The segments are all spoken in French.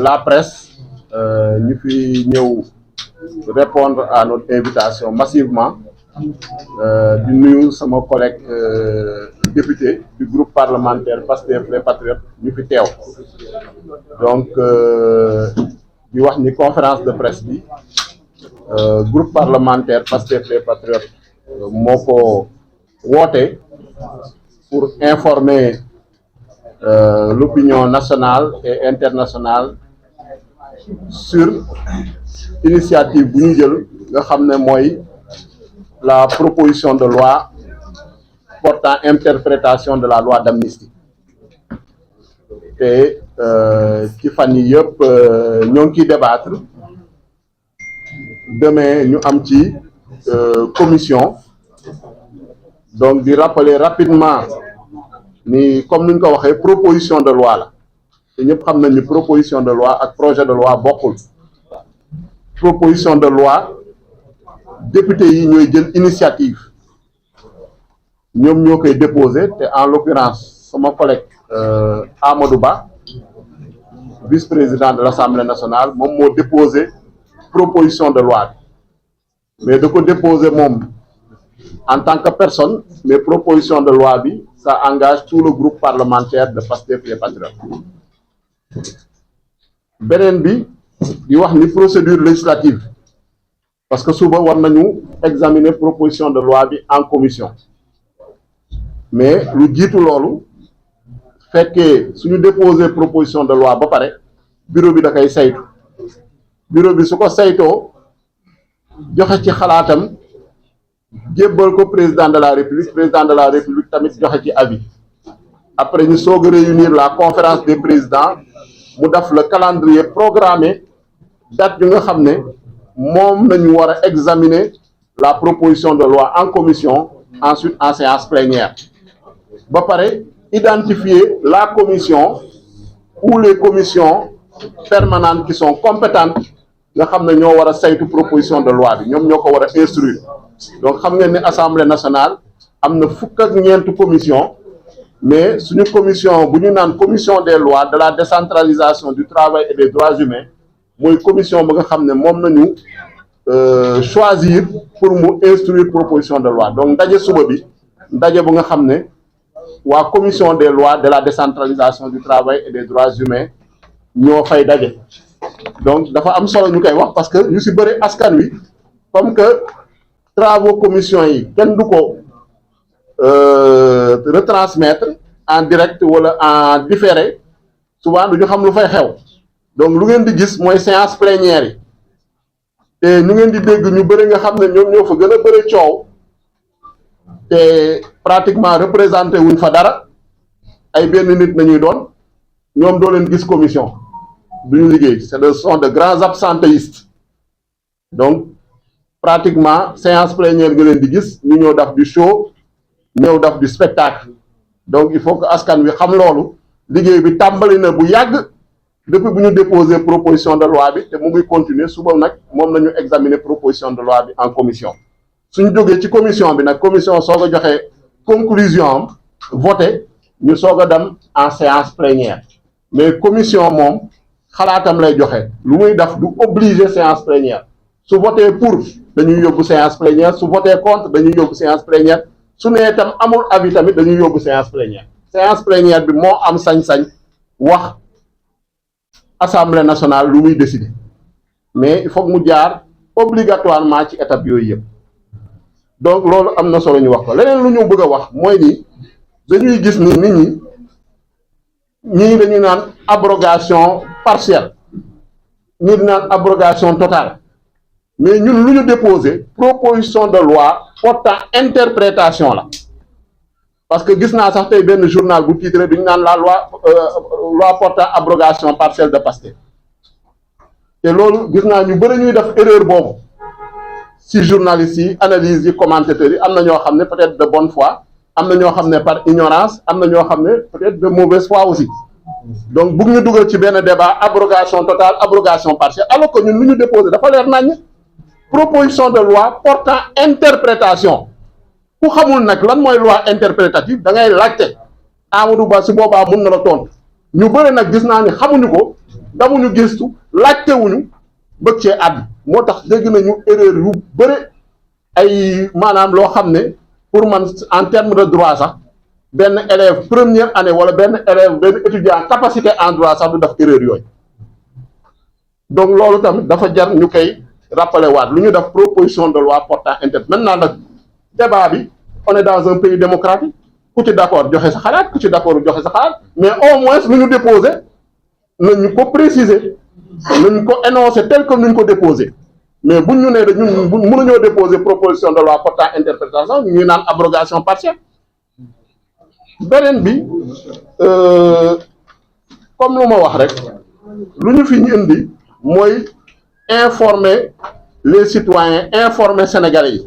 la presse ñu fi ñëw répondre à notre invitation massivement di nuyu sama collègue député du groupe parlementaire Pastef les Patriotes ñu fi teew donc di wax ni conférence de presse bi groupe parlementaire Pastef les Patriotes moo ko woote pour informer l'opinion nationale et internationale sur initiative bu ñu jël nga xam ne mooy la proposition de loi portant interprétation de la loi d'amnistie te ci fan yi yëpp ñoo ngi ciy débattre demain ñu am ci commission donc di rappeler rapidement ni comme ni ñu ko waxee proposition de loi la te ñëpp xam nañ ni proposition de loi ak projet de loi bokkul. Proposition de loi député yi ñooy jël initiative ñoom ñoo koy déposer te en l'occurrence sama collègue Amadou Ba vice-président de l'Assemblée nationale moom moo déposé proposition de loi bi mais da ko déposer moom en tant que personne mais proposition de loi bi ça engage tout le groupe parlementaire de Pastef les Patriotes. beneen bi di wax ni procédure législative parce que suba war nañu examiner proposition de loi bi en commission mais lu jiitu loolu fekkee suñu déposer proposition de loi ba pare bureau bi da koy saytu bureau bi su ko saytoo joxe ci xalaatam jébbal ko président de la république tamit joxe ci avis après ñu soog a réunir la conférence des présidents mu def le calendrier programmé date bi nga xam ne moom nañu war a examiner la proposition de loi en commission ensuite en séance plénière ba pare identifier la commission ou les commissions permanentes qui sont compétentes nga xam ne ñoo war a saytu proposition de loi bi ñoom ñoo ko war a instruire donc xam ngeen ne Assemblée nationale am na fukk ak ñeent commission mais suñu commission bu ñu naan commission des lois de la décentralisation du travail et des droits humains mooy commission ba nga xam ne moom nañu choisir pour mu instruire proposition de loi donc ndaje suba bi ndaje bu nga xam ne waa commission des lois de la décentralisation du travail et des droits humains ñoo fay daje donc dafa am solo ñu koy wax parce que ñu ci bëri askan wi comme que travaux commission yi kenn du ko retransmettre en direct wala en différé souvent du ñu xam lu fay xew donc lu ngeen di gis mooy séance plénière yi te ñu ngeen di dégg ñu bëri nga xam ne ñoom ñoo fa gën a bëri coow te pratiquement représenté wuñ fa dara ay benn nit nañuy doon ñoom doo leen gis commission duñu liggéey ce sont de grands absentéistes donc pratiquement séance plénière nga leen di gis ñu ñëw daf du show ñëw daf du spectacle donc il faut que askan wi xam loolu liggéey bi tàmbali na bu yàgg depuis bu ñu déposer proposition de loi bi te mu ngi continuer suba nag moom nañu examiner proposition de loi bi en commission suñu jógee ci commission bi nag commission soog a joxe conclusion am voté ñu soog a dem en séance plénière mais commission moom xalaatam lay joxe lu muy def du obliger séance plénière su voté pour dañuy yóbbu séance plénière su voté contre dañuy yóbbu séance plénière su nee itam amul avis tamit dañuy yóbbu séance plénière bi moo am sañ-sañ wax Assemblée nationale lu muy décider mais il faut mu jaar obligatoirement ci étape yooyu yëpp donc loolu am na solo ñu wax ko leneen lu ñu bëgg a wax mooy ni dañuy gis ni nit ñi dañuy naan abrogation partielle ñii di naan abrogation totale mais ñun lu ñu déposé proposition de loi portant interprétation la parce que gis naa sax tey benn journal bu titré duñu naan la loi portant abrogation partielle de Pastef te loolu gis naa ñu bëri ñuy def erreur boobu si journalistes yi analyse yi commentateurs yi am na ñoo xam ne peut-être de bonne foi am na ñoo xam ne par ignorance am na ñoo xam ne peut-être de mauvaise foi aussi donc bëgg ñu dugal ci benn débat abrogation totale abrogation partielle alors que ñun lu ñu déposé dafa leer naññ proposition de loi portant interprétation ku xamul nag lan mooy loi interprétative da ngay laajte Amadou Ba si boobaa mun na la tontu ñu bëri nag gis naa ni xamuñu ko damuñu gëstu laajtewuñu bëgg cee àdd moo tax dégg nañu erreur yu bëre ay maanaam loo xam ne pour man en terme de droit sax benn élève première année wala benn élève benn étudiant capacité en droit sax du def erreur yooyu donc loolu tamit dafa jar ñu koy rappeler waat lu ñu def proposition de loi portant intérêt maintenant nag débat bi on est dans un pays démocratique ku ci d'accord joxe sa xalaat ku ci d'accord joxe sa xalaat mais au moins lu ñu déposé nañu ko préciser nañu ko énoncer tel que nu ñu ko déposé mais buñ ñu nee de ñun mënuñoo déposer proposition de loi portant interprétation ñuy naan abrogation partielle beneen bi comme lu ma wax rek lu ñu fi ñu indi mooy informer les citoyens informer sénégalais yi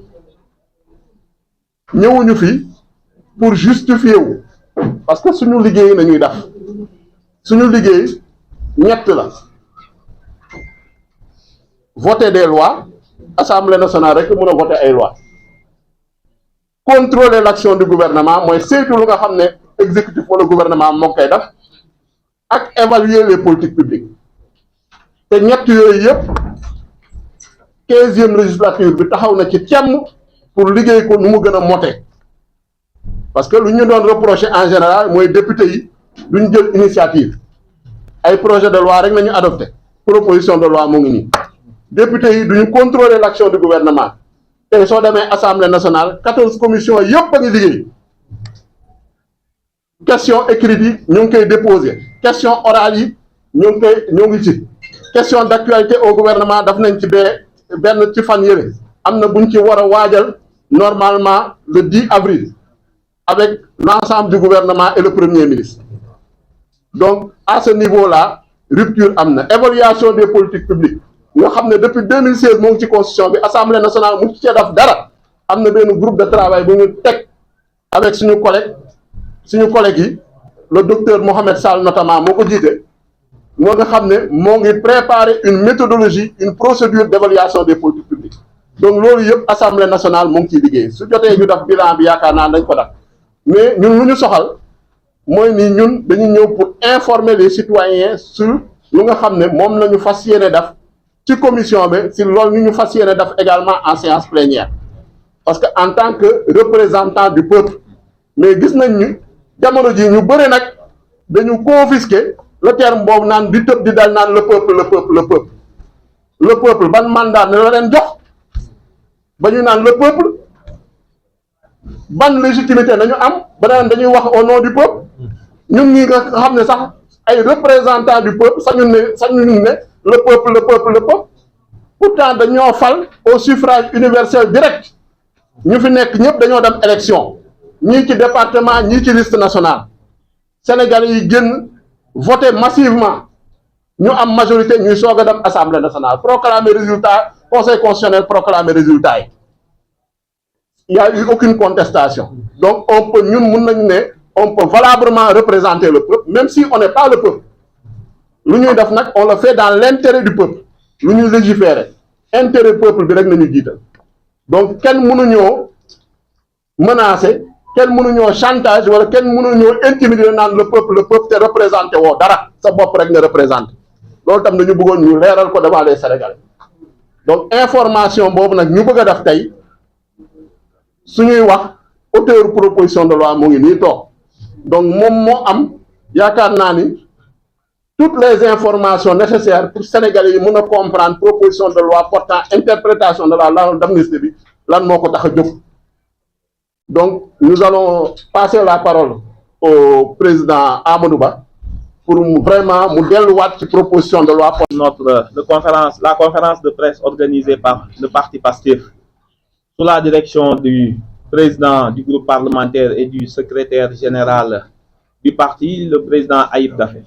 ñëwuñu fi pour justifier wu parce que suñu liggéey nañuy def suñu liggéey ñett la voter des lois assemblée nationale rek mën a voter ay lois contrôler l'action du gouvernement mooy saytu lu nga xam ne exécutif wala gouvernement moo koy def ak évaluer les politiques publiques te ñett yooyu yëpp 15e législature bi taxaw na ci temm pour liggéey ko nu mu gën a mote parce que lu ñu doon reprocher en général mooy député yi duñ jël initiative ay projet de loi rek nañu adopté proposition de loi mu ngi nii député yi duñu contrôler l'action du gouvernement te soo demee assemblée nationale 14 commissions yëpp a ngi liggéey question écrite yi ñu ngi koy déposer question orale yi ñoo ngi ci question d'actualité au gouvernement daf nañ ci benn ci fan yële am na buñ ci war a waajal normalement le 10 avril avec l'ensemble du gouvernement et le premier ministre donc à ce niveau-là rupture am na évaluation des politiques publiques nga xam ne depuis 2016 moo ngi ci constitution bi assemblée nationale mu ci def dara am na benn groupe de travail bu ñu teg avec suñu collègue yi le docteur Mohamed Sall notamment moo ko jiite moo nga xam ne moo ngi préparer une méthodologie une procédure d'évaluation des politiques publiques donc loolu yëpp assemblée nationale moo ngi ciy liggéey su jotee ñu def bilan bi yaakaar naa dañ ko def mais ñun lu ñu soxal mooy ni ñun dañu ñëw pour informer les citoyens sur lu nga xam ne moom la ñu fas yéene def ci commission bi si loolu ñu fas yéene def également en séance plénière parce que en tant que représentant du peuple mais gis nañ ni jamono ji ñu bëri nag dañu confisquer le terme boobu naan di tëb di dal naan le peuple ban mandat ne la leen jox ba ñu naan le peuple ban légitimité nañu am ba naan dañuy wax au nom du peuple ñun ñi nga xam ne sax ay représentants du peuple sañu ne le peuple pourtant dañoo fal au suffrage universel direct ñu fi nekk ñëpp dañoo dem élection ñii ci département ñii ci liste nationale Sénégalais yi génn voter massivement ñu am majorité ñuy soog a dem assemblée nationale proclamer résultat conseil constitutionnel proclamer résultat yi il y a eu aucune contestation donc on peut ñun mun nañu ne on peut valablement représenter le peuple même si on n'est pas le peuple lu ñuy def nag on le fait dans l'intérêt du peuple lu ñuy légiférer intérêt peuple bi rek nañu jiital donc kenn mënuñoo menacer kenn mënuñoo chantage wala kenn mënuñoo intimider naan le peuple te représenté woo dara sa bopp rek nga représenté loolu tam dañu bëggoon ñu leeral ko devant les Sénégalais donc information boobu nag ñu bëgg a def tey suñuy wax auteur proposition de loi mu ngi nii toog donc moom moo am yaakaar naa ni toutes les informations nécessaires pour Sénégalais yi mën a comprendre proposition de loi portant interprétation de la loi d'amnistie bi lan moo ko tax a jóg donc nous allons passer la parole au président Amadou Ba pour vraiment mu delluwaat ci proposition de loi. La conférence de presse organisée par le parti PASTEF sous la direction du président du groupe parlementaire et du secrétaire général du parti, le président Ayib Daffé.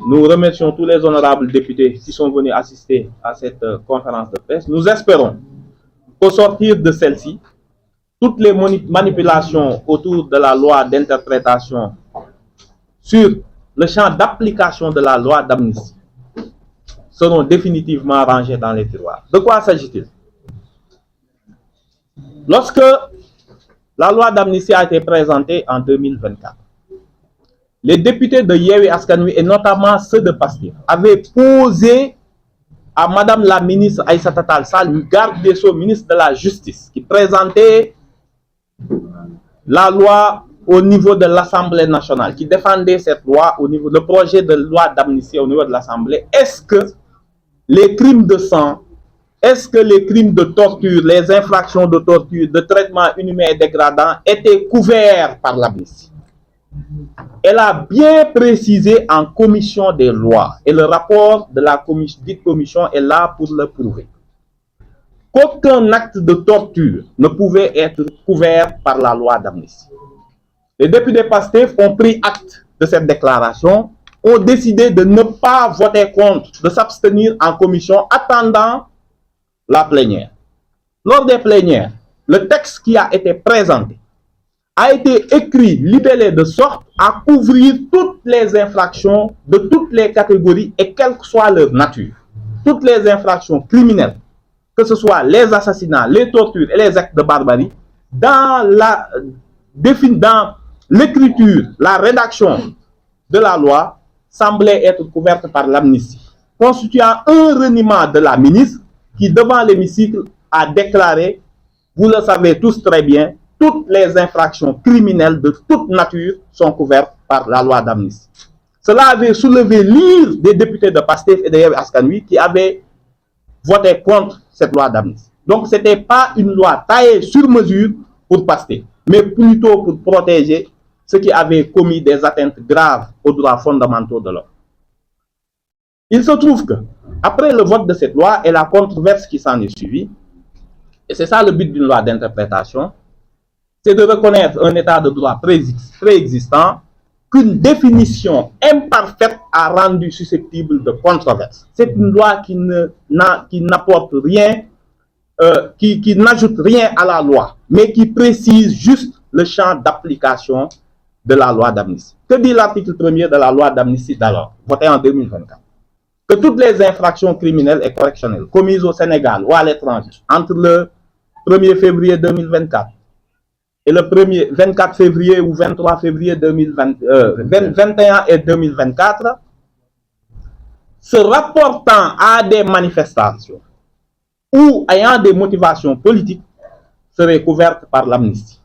Nous remercions tous les honorables députés qui sont venus assister à cette conférence de presse. Nous espérons qu'au sortir de celle-ci, toutes les manipulations autour de la loi d'interprétation sur le champ d'application de la loi d'amnistie seront définitivement rangées dans les tiroirs. De quoi s'agit-il? Lorsque la loi d'amnistie a été présentée en 2024, les députés de Yewwi Askan Wi et notamment ceux de Pastef avaient posé à Madame la ministre Aïssata Tall Sall, garde des Sceaux, ministre de la Justice, qui présentait la loi au niveau de l'Assemblée nationale, qui défendait cette loi au niveau, le projet de loi d'amnistie au niveau de l'Assemblée. Est-ce que les crimes de sang, est-ce que les crimes de torture, les infractions de torture, de traitement inhumain et dégradant étaient couverts par l'amnistie? Elle a bien précisé en commission des lois, et le rapport de la dite commission est là pour le prouver, qu'aucun acte de torture ne pouvait être couvert par la loi d'amnistie. Les députés Pastef ont pris acte de cette déclaration, ont décidé de ne pas voter contre, de s'abstenir en commission, attendant la plénière. Lors des plénières, le texte qui a été présenté a été écrit, libellé de sorte à couvrir toutes les infractions de toutes les catégories et quelle que soit leur nature. Toutes les infractions criminelles, que ce soit les assassinats, les tortures et les actes de barbarie, dans l'écriture, la rédaction de la loi semblait être couverte par l'amnistie, constituant un reniement de la ministre qui, devant l'hémicycle, a déclaré, vous le savez tous très bien, toutes les infractions criminelles de toute nature sont couvertes par la loi d'amnistie. Cela avait soulevé l'ire des députés de Pastef et de Yewwi Askan Wi qui avaient voté contre cette loi d'amnistie. Donc, ce n'était pas une loi taillée sur mesure pour Pastef, mais plutôt pour protéger ceux qui avaient commis des atteintes graves aux droits fondamentaux de l'homme. Il se trouve que, après le vote de cette loi et la controverse qui s'en est suivie, et c'est ça le but d'une loi d'interprétation, c'est de reconnaître un état de droit préexistant qu'une définition imparfaite a rendu susceptible de controverse. C'est une loi qui n'apporte rien, qui n'ajoute rien à la loi, mais qui précise juste le champ d'application de la loi d'amnistie. Que dit l'article 1er de la loi d'amnistie d'alors, votée en 2024? Que toutes les infractions criminelles et correctionnelles commises au Sénégal ou à l'étranger entre le 1er février 2024 et le 24 février ou 23 février 2021 et 2024, se rapportant à des manifestations ou ayant des motivations politiques, seraient couvertes par l'amnistie.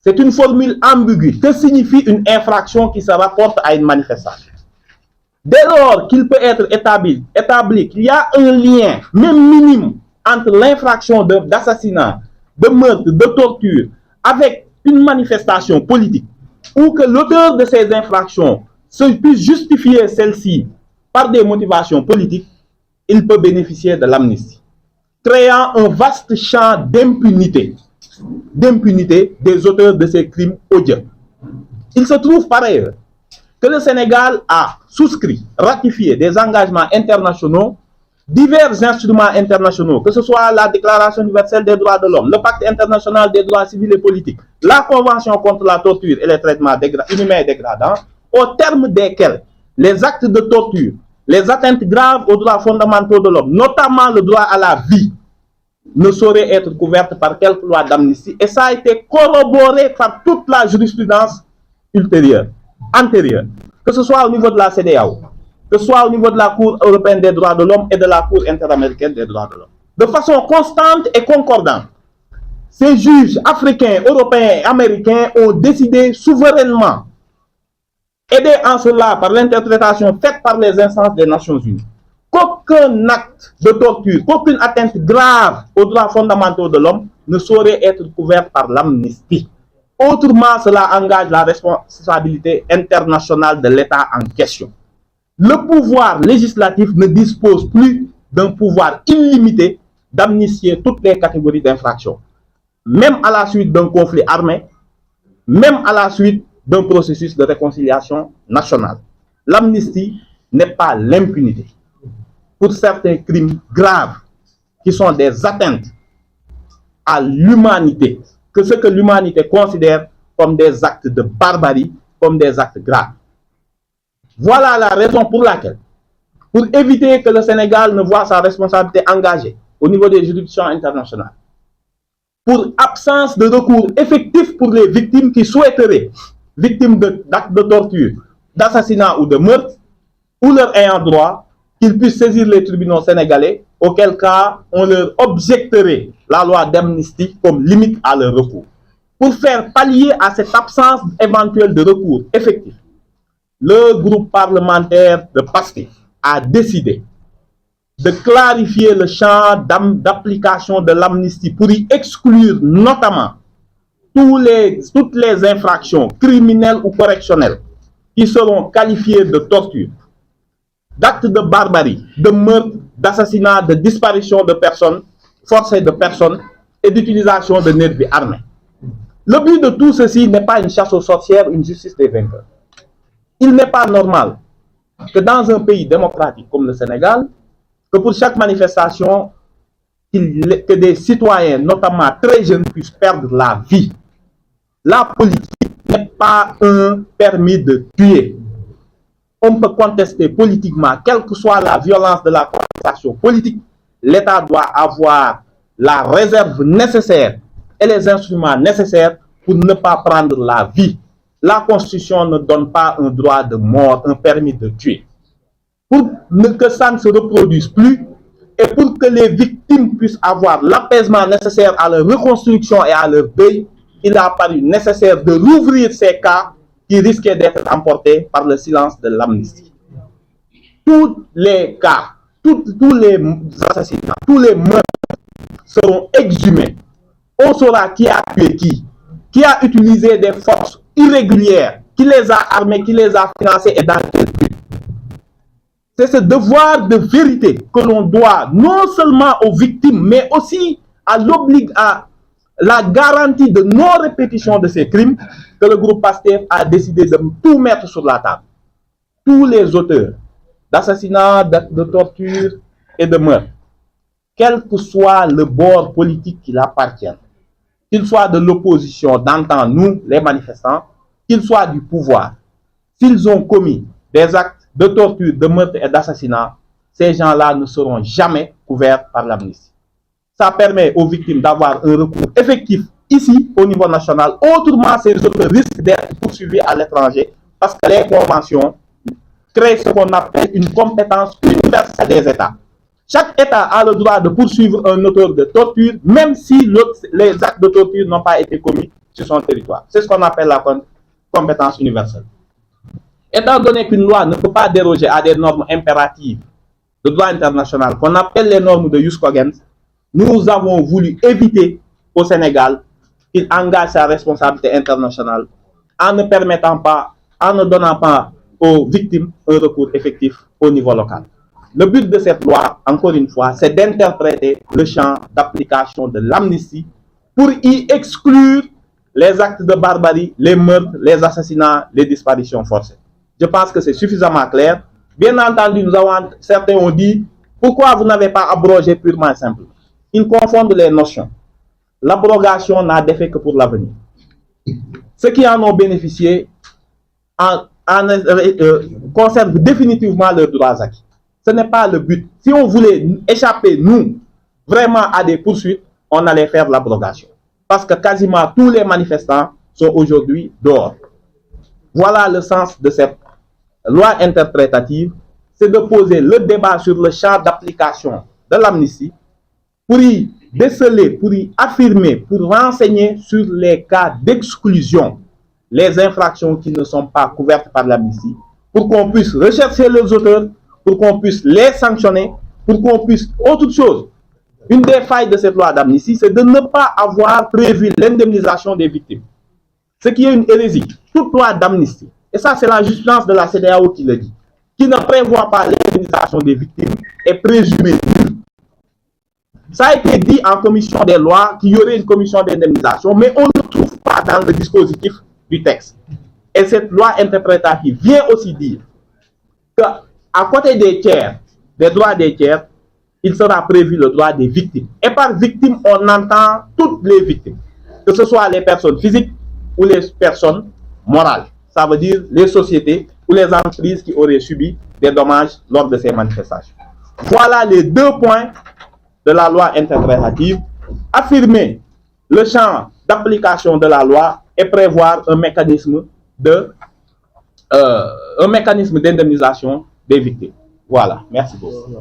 C'est une formule ambiguë. Que signifie une infraction qui se rapporte à une manifestation? Dès lors qu'il peut être établi qu'il y a un lien, même minime, entre l'infraction d'assassinat, de meurtre, de torture, avec une manifestation politique, ou que l'auteur de ces infractions puisse justifier celle-ci par des motivations politiques, il peut bénéficier de l'amnistie, créant un vaste champ d'impunité des auteurs de ces crimes odieux. Il se trouve par ailleurs que le Sénégal a souscrit, ratifié des engagements internationaux, divers instruments internationaux, que ce soit la Déclaration universelle des droits de l'homme, le Pacte international des droits civils et politiques, la Convention contre la torture et les traitements inhumains et dégradants, au terme desquels les actes de torture, les atteintes graves aux droits fondamentaux de l'homme, notamment le droit à la vie, ne sauraient être couvertes par quelque loi d'amnistie. Et ça a été corroboré par toute la jurisprudence antérieure, que ce soit au niveau de la CEDEAO, que ce soit au niveau de la Cour européenne des droits de l'homme et de la Cour interaméricaine des droits de l'homme. De façon constante et concordante, ces juges africains, européens et américains ont décidé souverainement, aidés en cela par l'interprétation faite par les instances des Nations Unies, qu'aucun acte de torture, qu'aucune atteinte grave aux droits fondamentaux de l'homme ne saurait être couvert par l'amnistie. Autrement, cela engage la responsabilité internationale de l'État en question. Le pouvoir législatif ne dispose plus d'un pouvoir illimité d'amnistier toutes les catégories d'infractions, même à la suite d'un conflit armé, même à la suite d'un processus de réconciliation nationale. L'amnistie n'est pas l'impunité pour certains crimes graves qui sont des atteintes à l'humanité, que ce que l'humanité considère comme des actes de barbarie, comme des actes graves. Voilà la raison pour laquelle, pour éviter que le Sénégal ne voit sa responsabilité engagée au niveau des juridictions internationales, pour absence de recours effectif pour les victimes qui souhaiteraient victimes d'actes de torture, d'assassinat ou de meurtre, ou leur ayant droit, qu'ils puissent saisir les tribunaux sénégalais, auquel cas on leur objecterait la loi d'amnistie comme limite à leur recours. Pour faire pallier à cette absence éventuelle de recours effectif, le groupe parlementaire de PASTEF a décidé de clarifier le champ d'application de l'amnistie pour y exclure notamment toutes les infractions criminelles ou correctionnelles qui seront qualifiées de torture, d'actes de barbarie, de meurtre, d'assassinat, de disparition de personnes, forcée de personnes et d'utilisation de nervis armés. Le but de tout ceci n'est pas une chasse aux sorcières, une justice des vainqueurs. Il n'est pas normal que dans un pays démocratique comme le Sénégal, que pour chaque manifestation, que des citoyens, notamment très jeunes, puissent perdre la vie. La politique n'est pas un permis de tuer. On peut contester politiquement, quelle que soit la violence de la contestation politique, l'État doit avoir la réserve nécessaire et les instruments nécessaires pour ne pas prendre la vie. La Constitution ne donne pas un droit de mort, un permis de tuer. Pour que ça ne se reproduise plus et pour que les victimes puissent avoir l'apaisement nécessaire à leur reconstruction et à leur deuil, il a paru nécessaire de rouvrir ces cas qui risquaient d'être emportés par le silence de l'amnistie. Tous les cas, tous les assassinats, tous les meurtres seront exhumés. On saura qui a tué qui a utilisé des forces irrégulières, qui les a armés, qui les a financés et dans quel but. C'est ce devoir de vérité que l'on doit non seulement aux victimes, mais aussi à la garantie de non-répétition de ces crimes que le groupe PASTEF a décidé de tout mettre sur la table. Tous les auteurs d'assassinats, de torture et de meurtre, quel que soit le bord politique qui l'appartienne, qu'il soit de l'opposition, d'antan, nous, les manifestants, qu'il soit du pouvoir, s'ils ont commis des actes de torture, de meurtre et d'assassinat, ces gens-là ne seront jamais couverts par l'amnistie. Ça permet aux victimes d'avoir un recours effectif ici, au niveau national. Autrement, ces auteurs risquent d'être poursuivis à l'étranger parce que les conventions créent ce qu'on appelle une compétence universelle des États. Chaque État a le droit de poursuivre un auteur de torture, même si les actes de torture n'ont pas été commis sur son territoire. C'est ce qu'on appelle la compétence universelle. Étant donné qu'une loi ne peut pas déroger à des normes impératives de droit international, qu'on appelle les normes de jus cogens, nous avons voulu éviter au Sénégal qu'il engage sa responsabilité internationale en ne permettant pas, en ne donnant pas aux victimes un recours effectif au niveau local. Le but de cette loi, encore une fois, c'est d'interpréter le champ d'application de l'amnistie pour y exclure les actes de barbarie, les meurtres, les assassinats, les disparitions forcées. Je pense que c'est suffisamment clair. Bien entendu, certains ont dit, pourquoi vous n'avez pas abrogé purement et simplement? Ils confondent les notions. L'abrogation n'a d'effet que pour l'avenir. Ceux qui en ont bénéficié conservent définitivement leurs droits acquis. Ce n'est pas le but. Si on voulait échapper, nous, vraiment à des poursuites, on allait faire l'abrogation. Parce que quasiment tous les manifestants sont aujourd'hui dehors. Voilà le sens de cette loi interprétative, c'est de poser le débat sur le champ d'application de l'amnistie pour y déceler, pour y affirmer, pour renseigner sur les cas d'exclusion, les infractions qui ne sont pas couvertes par l'amnistie, pour qu'on puisse rechercher les auteurs, pour qu'on puisse les sanctionner, pour qu'on puisse... Autre chose, une des failles de cette loi d'amnistie, c'est de ne pas avoir prévu l'indemnisation des victimes. Ce qui est une hérésie. Toute loi d'amnistie, et ça c'est la jurisprudence de la CEDEAO qui le dit, qui ne prévoit pas l'indemnisation des victimes est présumée nulle. Ça a été dit en commission des lois qu'il y aurait une commission d'indemnisation, mais on ne trouve pas dans le dispositif du texte. Et cette loi interprétative vient aussi dire qu'à côté des tiers, des droits des tiers, il sera prévu le droit des victimes. Et par victime, on entend toutes les victimes, que ce soit les personnes physiques ou les personnes morales. Ça veut dire les sociétés ou les entreprises qui auraient subi des dommages lors de ces manifestations. Voilà les deux points de la loi interprétative. Affirmer le champ d'application de la loi et prévoir un mécanisme de un mécanisme d'indemnisation des victimes. Voilà, merci beaucoup.